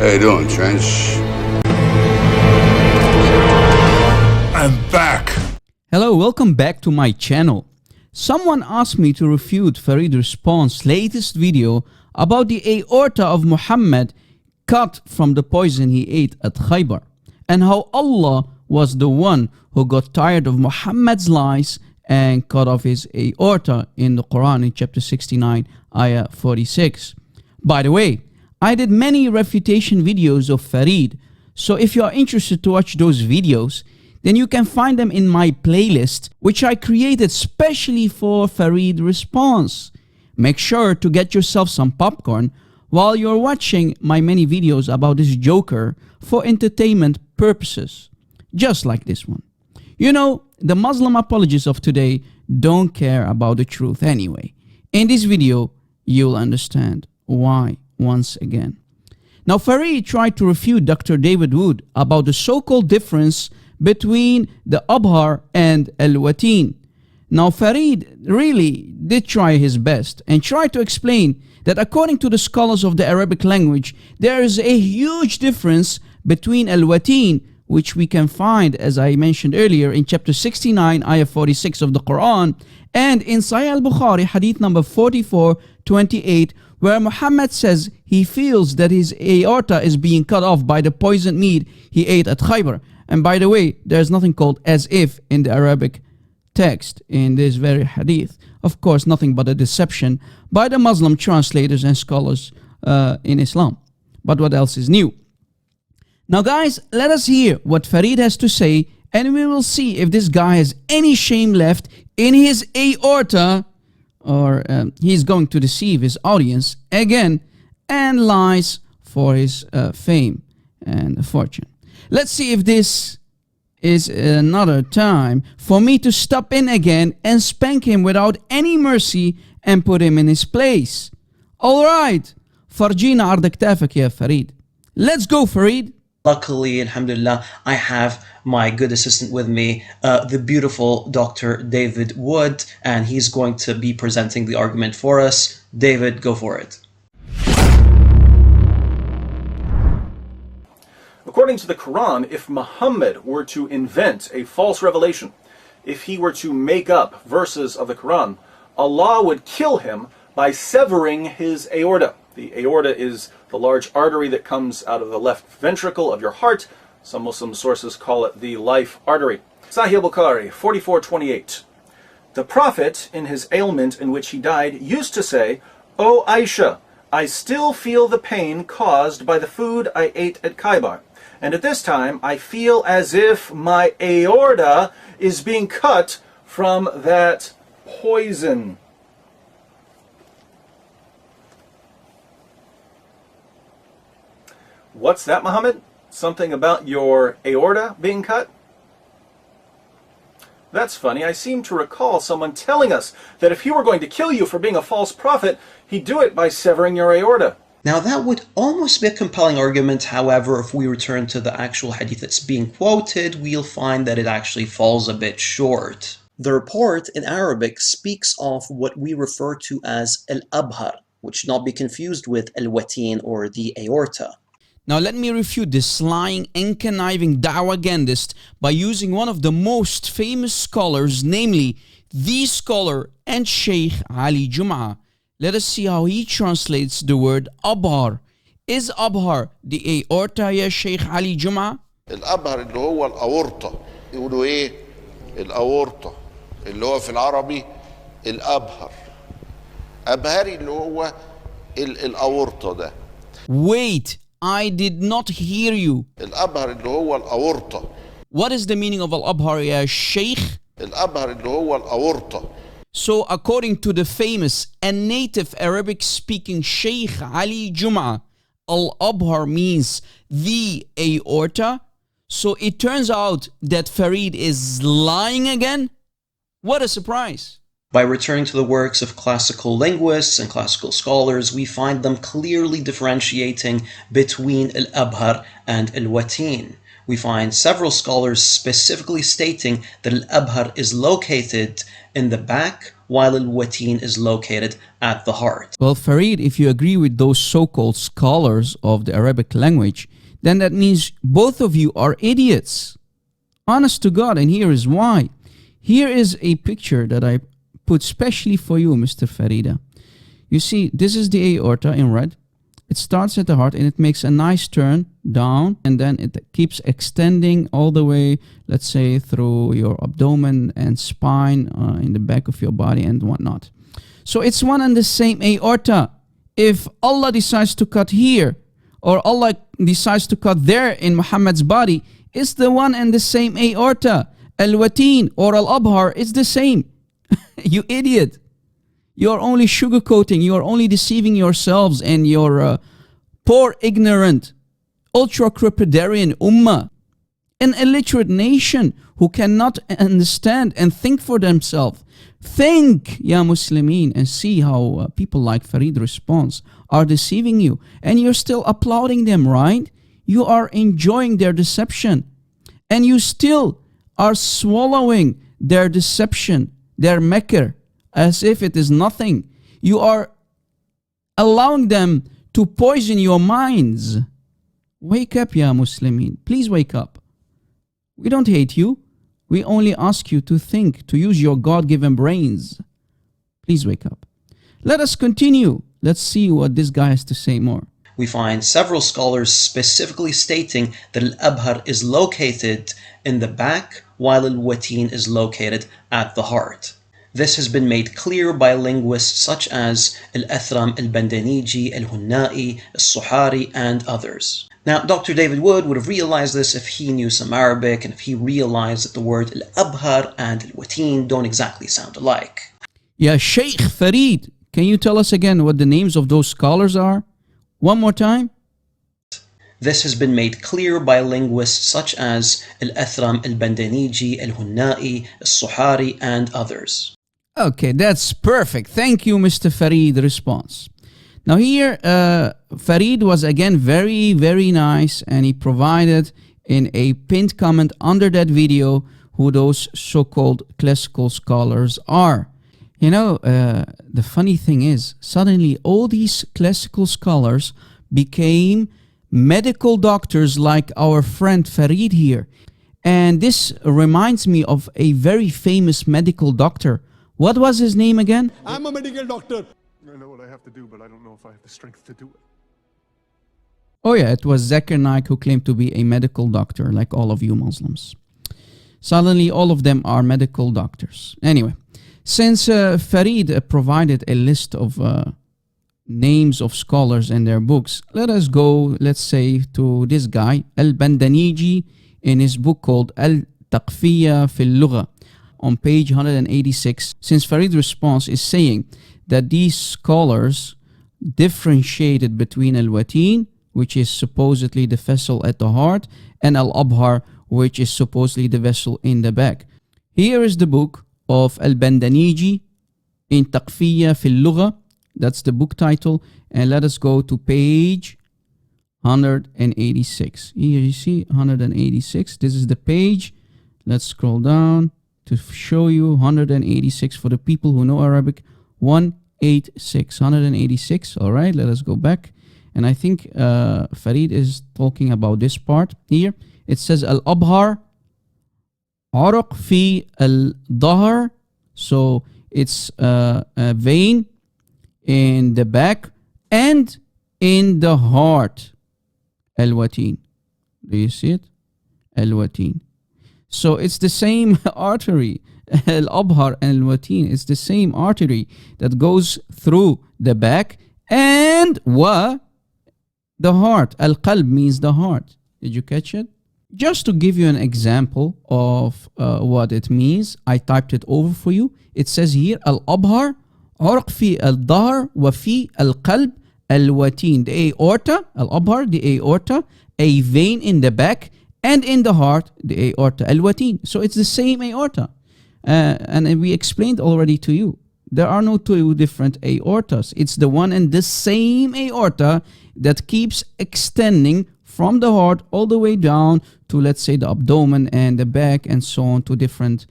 How you doing, Trench? I'm back. Hello, welcome back to my channel. Someone asked me to refute Farid Response's latest video about the aorta of Muhammad cut from the poison he ate at Khaybar, and how Allah was the one who got tired of Muhammad's lies and cut off his aorta in the Quran in chapter 69, ayah 46. By the way, I did many refutation videos of Farid, so if you are interested to watch those videos, then you can find them in my playlist, which I created specially for Farid Response. Make sure to get yourself some popcorn while you're watching my many videos about this joker for entertainment purposes, just like this one. You know, the Muslim apologists of today don't care about the truth anyway. In this video, you'll understand why once again. Now, Farid tried to refute Dr. David Wood about the so-called difference between the Abhar and Wateen. Now, Farid really did try his best and tried to explain that according to the scholars of the Arabic language, there is a huge difference between Wateen, which we can find, as I mentioned earlier, in chapter 69, ayah 46 of the Quran, and in Sahih al-Bukhari, hadith number 4428, where Muhammad says he feels that his aorta is being cut off by the poisoned meat he ate at Khaybar. And by the way, there's nothing called as if in the Arabic text in this very hadith. Of course, nothing but a deception by the Muslim translators and scholars in Islam. But what else is new? Now guys, let us hear what Farid has to say, and we will see if this guy has any shame left in his aorta, or he's going to deceive his audience again and lies for his fame and fortune. Let's see if this is another time for me to stop in again and spank him without any mercy and put him in his place. Alright, فرجينا عرض كتافك يا فريد. Let's go, Farid. Luckily, alhamdulillah, I have my good assistant with me, the beautiful Dr. David Wood, and he's going to be presenting the argument for us. David, go for it. According to the Quran, if Muhammad were to invent a false revelation, if he were to make up verses of the Quran, Allah would kill him by severing his aorta. The aorta is the large artery that comes out of the left ventricle of your heart. Some Muslim sources call it the life artery. Sahih al-Bukhari 4428. The Prophet, in his ailment in which he died, used to say, "O Aisha, I still feel the pain caused by the food I ate at Khaybar. And at this time, I feel as if my aorta is being cut from that poison." What's that, Muhammad? Something about your aorta being cut? That's funny. I seem to recall someone telling us that if he were going to kill you for being a false prophet, he'd do it by severing your aorta. Now that would almost be a compelling argument. However, if we return to the actual hadith that's being quoted, we'll find that it actually falls a bit short. The report in Arabic speaks of what we refer to as al-Abhar, which should not be confused with al-Wateen or the aorta. Now let me refute this lying and conniving dawah-gandist by using one of the most famous scholars, namely the scholar and Sheikh Ali Jum'ah. Let us see how he translates the word Abhar. Is Abhar the aorta, ya Sheikh Ali Jum'ah? الأبهر اللي هو الأورطة، يقولوا إيه؟ الأورطة اللي هو في العربي الأبهر. أبهري اللي هو الأورطة ده. Wait, I did not hear you. الأبهر اللي هو الأورطة. What is the meaning of al-Abhar, ya Sheikh? الأبهر اللي هو الأورطة. So according to the famous and native Arabic-speaking Sheikh Ali Jum'ah, al-Abhar means the aorta. So it turns out that Farid is lying again? What a surprise. By returning to the works of classical linguists and classical scholars, we find them clearly differentiating between al-Abhar and al-Wateen. We find several scholars specifically stating that al-Abhar is located in the back, while al-Wateen is located at the heart. Well, Farid, if you agree with those so-called scholars of the Arabic language, then that means both of you are idiots. Honest to God, and here is why. Here is a picture that I put specially for you, Mr. Farida. You see, this is the aorta in red. It starts at the heart and it makes a nice turn down, and then it keeps extending all the way, let's say, through your abdomen and spine in the back of your body and whatnot. So it's one and the same aorta. If Allah decides to cut here, or Allah decides to cut there in Muhammad's body, it's the one and the same aorta. Al-Wateen or Al-Abhar is the same. You idiot. You're only sugarcoating, you're only deceiving yourselves and your poor, ignorant, ultra-crepidarian ummah. An illiterate nation who cannot understand and think for themselves. Think, ya Muslimin, and see how people like Farid responds are deceiving you. And you're still applauding them, right? You are enjoying their deception. And you still are swallowing their deception, their makr, as if it is nothing. You are allowing them to poison your minds. Wake up, ya Muslimin. Please wake up. We don't hate you. We only ask you to think, to use your God-given brains. Please wake up. Let us continue. Let's see what this guy has to say more. We find several scholars specifically stating that Al-Abhar is located in the back, while Al-Wateen is located at the heart. This has been made clear by linguists such as Al-Athram, Al-Bandaniji, Al-Hunnai, Al-Suhari, and others. Now, Dr. David Wood would have realized this if he knew some Arabic and if he realized that the word Al-Abhar and Al-Wateen don't exactly sound alike. Yeah, Sheikh Farid, can you tell us again what the names of those scholars are? One more time. This has been made clear by linguists such as Al-Athram, Al-Bandaniji, Al-Hunnai, Al-Suhari, and others. Okay, that's perfect. Thank you, Mr. Farid, response. Now here, Farid was again very, very nice, and he provided in a pinned comment under that video who those so-called classical scholars are. You know, the funny thing is, suddenly all these classical scholars became medical doctors like our friend Farid here. And this reminds me of a very famous medical doctor. What was his name again? I'm a medical doctor. I know what I have to do, but I don't know if I have the strength to do it. Oh yeah, it was Zakir Naik who claimed to be a medical doctor, like all of you Muslims. Suddenly all of them are medical doctors. Anyway, since Farid provided a list of names of scholars and their books, let us go, let's say, to this guy, Al-Bandaniji, in his book called Al-Taqfiyya fil Lugha, on page 186, since Farid's response is saying that these scholars differentiated between Al-Wateen, which is supposedly the vessel at the heart, and Al-Abhar, which is supposedly the vessel in the back. Here is the book of Al-Bandaniji in Taqfiyya fil Lugha. That's the book title. And let us go to page 186. Here you see 186. This is the page. Let's scroll down to show you 186 for the people who know Arabic. 186. All right, let us go back. And I think Farid is talking about this part here. It says Al-Abhar Araq fi al-Dahr. So it's a vein in the back and in the heart. Al-Wateen. Do you see it? Al-Wateen. So it's the same artery. Al-Abhar and Al-Wateen. It's the same artery that goes through the back and the heart. Al-Qalb means the heart. Did you catch it? Just to give you an example of what it means, I typed it over for you. It says here, Al-Abhar, Arq fi al-Dahr, wa fi al-Qalb, Al-Wateen. The aorta, Al-Abhar, the aorta, a vein in the back, and in the heart, the aorta, Al-Wateen. So it's the same aorta. And we explained already to you, there are no two different aortas. It's the one and the same aorta that keeps extending from the heart all the way down to, let's say, the abdomen and the back and so on, to different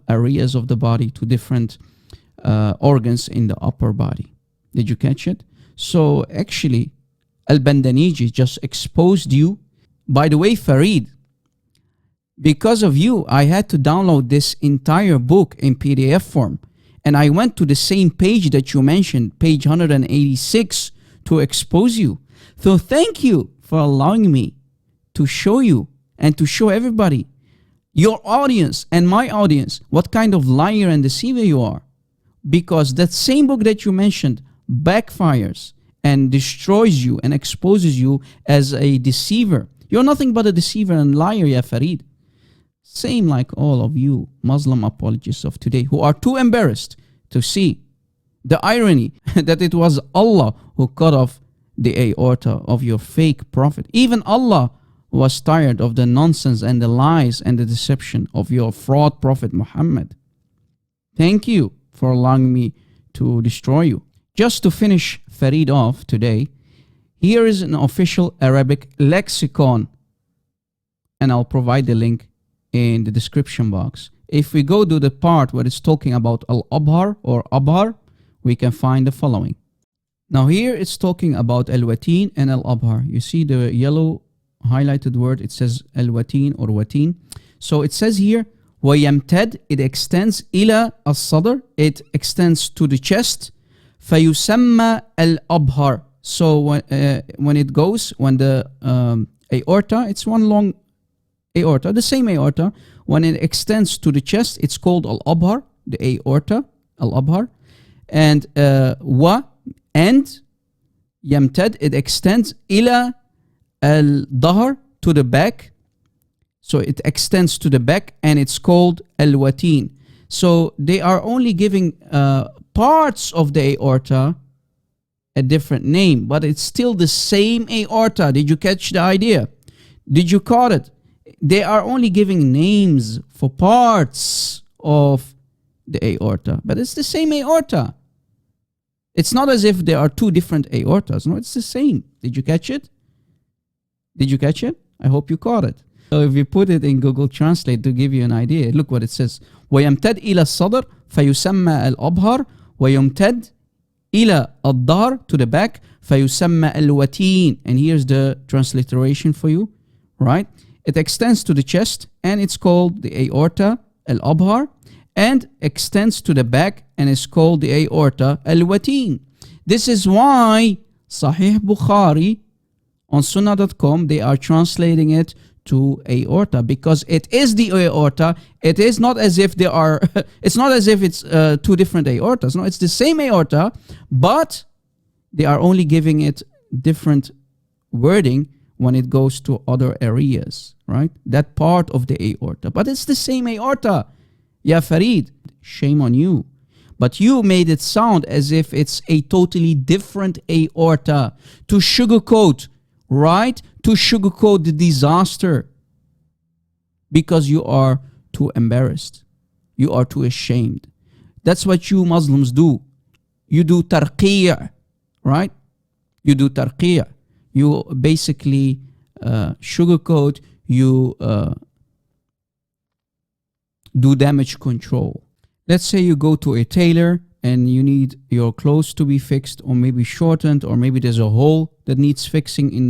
areas of the body, to different organs in the upper body. Did you catch it? So actually, Al-Bandaniji just exposed you. By the way, Farid, because of you, I had to download this entire book in PDF form. And I went to the same page that you mentioned, page 186, to expose you. So thank you for allowing me to show you and to show everybody, your audience and my audience, what kind of liar and deceiver you are. Because that same book that you mentioned backfires and destroys you and exposes you as a deceiver. You're nothing but a deceiver and liar, ya Farid. Same like all of you Muslim apologists of today who are too embarrassed to see the irony that it was Allah who cut off the aorta of your fake prophet. Even Allah was tired of the nonsense and the lies and the deception of your fraud prophet Muhammad. Thank you for allowing me to destroy you. Just to finish Farid off today, here is an official Arabic lexicon, and I'll provide the link in the description box. If we go to the part where it's talking about Al-Abhar or Abhar, we can find the following. Now here it's talking about Al-Wateen and Al-Abhar. You see the yellow highlighted word, it says Al-Wateen or Wateen. So it says here, وَيَمْتَدْ, it extends إِلَى الصَّدْر, it extends to the chest. فَيُسَمَّى الْأَبْهَرِ. So when it goes, when the aorta, it's one long aorta, the same aorta, when it extends to the chest, it's called Al-Abhar, the aorta, Al-Abhar. And and يمتد, it extends إلى الظهر, to the back. So it extends to the back and it's called Al-Wateen. So they are only giving parts of the aorta a different name, but it's still the same aorta. Did you catch the idea? Did you caught it? They are only giving names for parts of the aorta, but it's the same aorta. It's not as if there are two different aortas. No, it's the same. Did you catch it? Did you catch it? I hope you caught it. So if you put it in Google Translate to give you an idea, look what it says. وَيَمْتَدْ إِلَى الصَّدْر فَيُسَمَّى الْأَبْهَرِ وَيُمْتَدْ إِلَى الظَّهر, to the back, فَيُسَمَّى الْوَتِينَ. And here's the transliteration for you, right? It extends to the chest and it's called the aorta, Al-Abhar, and extends to the back and is called the aorta, Al-Wateen. This is why Sahih Bukhari on Sunnah.com, they are translating it to aorta, because it is the aorta. It is not as if they are, it's not as if it's two different aortas. No, it's the same aorta, but they are only giving it different wording when it goes to other areas, right? That part of the aorta. But it's the same aorta. Ya Farid, shame on you. But you made it sound as if it's a totally different aorta to sugarcoat, right? To sugarcoat the disaster. Because you are too embarrassed. You are too ashamed. That's what you Muslims do. You do tarqiyah, right? You do tarqiyah. You basically sugarcoat, you do damage control. Let's say you go to a tailor and you need your clothes to be fixed or maybe shortened, or maybe there's a hole that needs fixing in,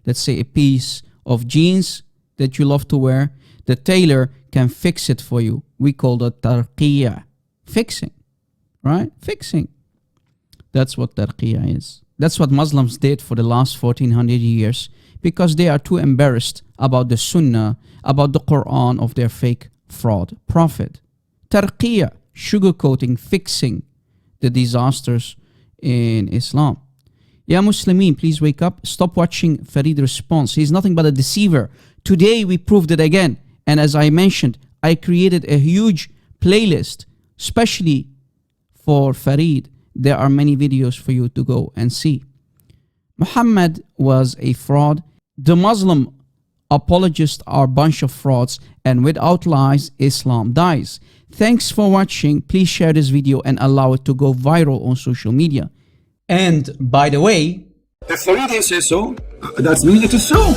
let's say, a piece of jeans that you love to wear. The tailor can fix it for you. We call that tarqiyah. Fixing, right? Fixing. That's what tarqiyah is. That's what Muslims did for the last 1400 years, because they are too embarrassed about the Sunnah, about the Quran of their fake fraud prophet. Tarqiyah, sugarcoating, fixing the disasters in Islam. Ya Muslimin, please wake up. Stop watching Farid Response. He's nothing but a deceiver. Today we proved it again. And as I mentioned, I created a huge playlist, especially for Farid. There are many videos for you to go and see. Muhammad was a fraud. The Muslim apologists are a bunch of frauds, and without lies, Islam dies. Thanks for watching. Please share this video and allow it to go viral on social media. And by the way, if Farid says so, that means it is so.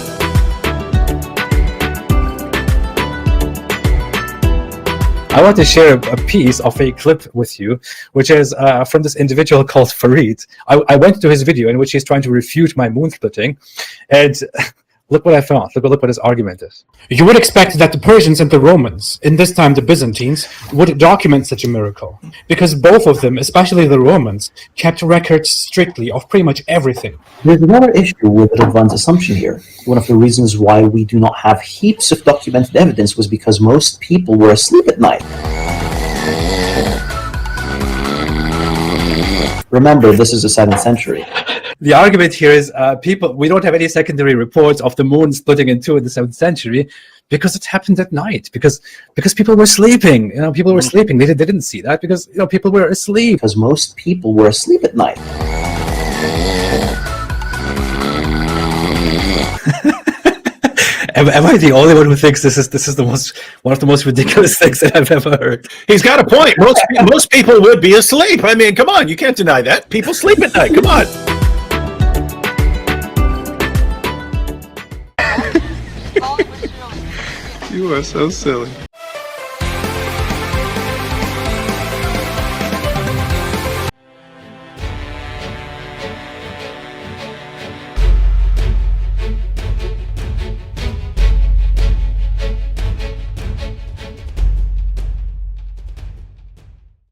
I want to share a piece of a clip with you, which is from this individual called Farid. I went to his video in which he's trying to refute my moon splitting, and look what I found. Look what his argument is. You would expect that the Persians and the Romans, in this time the Byzantines, would document such a miracle, because both of them, especially the Romans, kept records strictly of pretty much everything. There's another issue with Radwan's assumption here. One of the reasons why we do not have heaps of documented evidence was because most people were asleep at night. Remember, this is the 7th century. The argument here is we don't have any secondary reports of the moon splitting in two in the 7th century because it happened at night, because people were sleeping. People were sleeping. They didn't see that because people were asleep. Because most people were asleep at night. Am I the only one who thinks this is one of the most ridiculous things that I've ever heard? He's got a point. Most people would be asleep. I mean, come on, you can't deny that. People sleep at night. Come on. You are so silly.